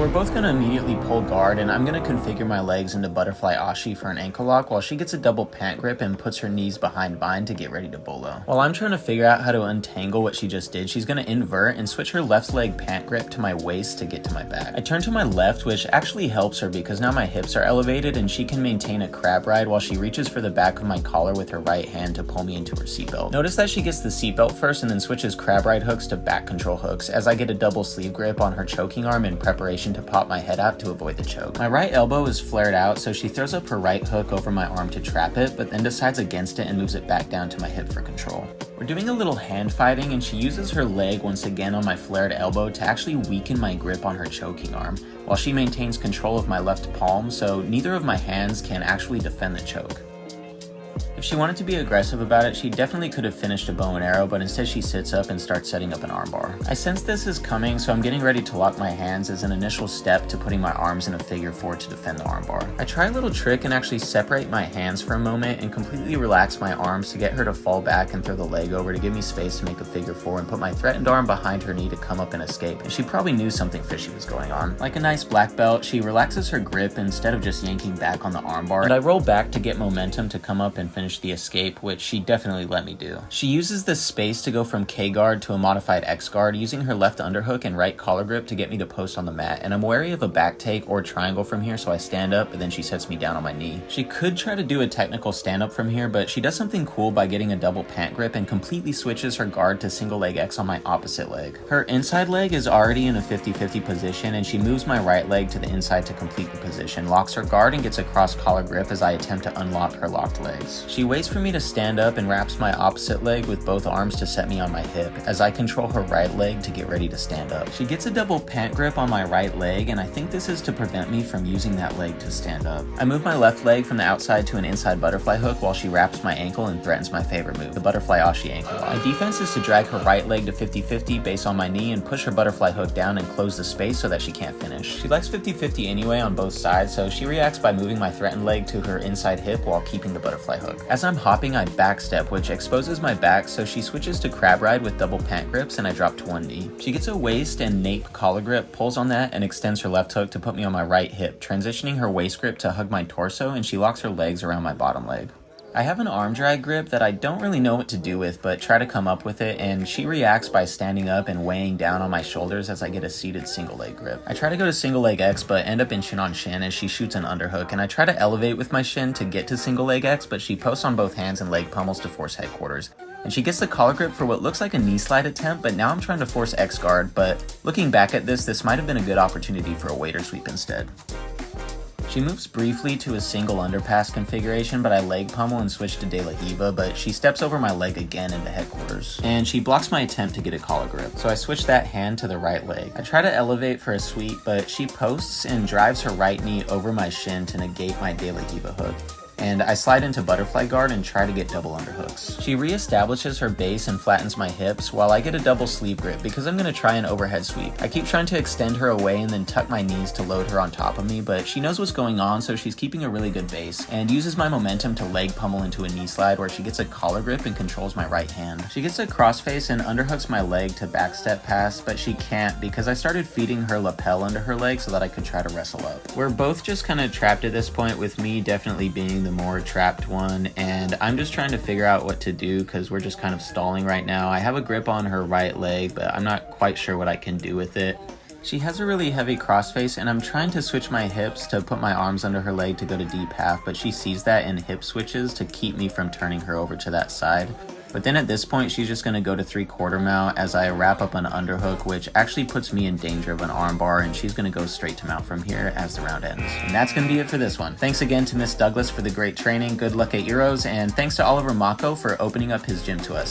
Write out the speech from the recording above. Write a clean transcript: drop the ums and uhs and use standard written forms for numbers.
We're both going to immediately pull guard, and I'm going to configure my legs into butterfly ashi for an ankle lock while she gets a double pant grip and puts her knees behind mine to get ready to bolo. While I'm trying to figure out how to untangle what she just did, she's going to invert and switch her left leg pant grip to my waist to get to my back. I turn to my left, which actually helps her because now my hips are elevated and she can maintain a crab ride while she reaches for the back of my collar with her right hand to pull me into her seatbelt. Notice that she gets the seatbelt first and then switches crab ride hooks to back control hooks as I get a double sleeve grip on her choking arm in preparation to pop my head out to avoid the choke. My right elbow is flared out, so she throws up her right hook over my arm to trap it, but then decides against it and moves it back down to my hip for control. We're doing a little hand fighting, and she uses her leg once again on my flared elbow to actually weaken my grip on her choking arm, while she maintains control of my left palm, so neither of my hands can actually defend the choke. If she wanted to be aggressive about it, she definitely could have finished a bow and arrow, but instead she sits up and starts setting up an armbar. I sense this is coming, so I'm getting ready to lock my hands as an initial step to putting my arms in a figure four to defend the armbar. I try a little trick and actually separate my hands for a moment and completely relax my arms to get her to fall back and throw the leg over to give me space to make a figure four and put my threatened arm behind her knee to come up and escape, and she probably knew something fishy was going on. Like a nice black belt, she relaxes her grip instead of just yanking back on the armbar, and I roll back to get momentum to come up and finish the escape, which she definitely let me do. She uses this space to go from K guard to a modified X guard, using her left underhook and right collar grip to get me to post on the mat, and I'm wary of a back take or triangle from here, so I stand up, but then she sets me down on my knee. She could try to do a technical stand up from here, but she does something cool by getting a double pant grip and completely switches her guard to single leg X on my opposite leg. Her inside leg is already in a 50-50 position, and she moves my right leg to the inside to complete the position, locks her guard, and gets a cross collar grip as I attempt to unlock her locked legs. She waits for me to stand up and wraps my opposite leg with both arms to set me on my hip as I control her right leg to get ready to stand up. She gets a double pant grip on my right leg, and I think this is to prevent me from using that leg to stand up. I move my left leg from the outside to an inside butterfly hook while she wraps my ankle and threatens my favorite move, the butterfly ashi ankle lock. My defense is to drag her right leg to 50-50 base on my knee and push her butterfly hook down and close the space so that she can't finish. She likes 50-50 anyway on both sides, so she reacts by moving my threatened leg to her inside hip while keeping the butterfly hook. As I'm hopping, I backstep, which exposes my back, so she switches to crab ride with double pant grips and I drop to one knee. She gets a waist and nape collar grip, pulls on that, and extends her left hook to put me on my right hip, transitioning her waist grip to hug my torso, and she locks her legs around my bottom leg. I have an arm drag grip that I don't really know what to do with, but try to come up with it, and she reacts by standing up and weighing down on my shoulders as I get a seated single leg grip. I try to go to single leg X, but end up in shin on shin as she shoots an underhook, and I try to elevate with my shin to get to single leg X, but she posts on both hands and leg pummels to force headquarters. And she gets the collar grip for what looks like a knee slide attempt, but now I'm trying to force X guard, but looking back at this might have been a good opportunity for a waiter sweep instead. She moves briefly to a single underpass configuration, but I leg pummel and switch to De La Hiva, but she steps over my leg again into headquarters. And she blocks my attempt to get a collar grip, so I switch that hand to the right leg. I try to elevate for a sweep, but she posts and drives her right knee over my shin to negate my De La Hiva hook. And I slide into butterfly guard and try to get double underhooks. She reestablishes her base and flattens my hips while I get a double sleeve grip because I'm gonna try an overhead sweep. I keep trying to extend her away and then tuck my knees to load her on top of me, but she knows what's going on, so she's keeping a really good base and uses my momentum to leg pummel into a knee slide where she gets a collar grip and controls my right hand. She gets a crossface and underhooks my leg to backstep pass, but she can't because I started feeding her lapel under her leg so that I could try to wrestle up. We're both just kind of trapped at this point, with me definitely being the more trapped one, and I'm just trying to figure out what to do because we're just kind of stalling right now. I have a grip on her right leg, but I'm not quite sure what I can do with it. She has a really heavy crossface, and I'm trying to switch my hips to put my arms under her leg to go to deep half, but she sees that and hip switches to keep me from turning her over to that side. But then at this point, she's just going to go to 3/4 mount as I wrap up an underhook, which actually puts me in danger of an armbar, and she's going to go straight to mount from here as the round ends. And that's going to be it for this one. Thanks again to Miss Douglas for the great training. Good luck at Euros, and thanks to Olivier Mako for opening up his gym to us.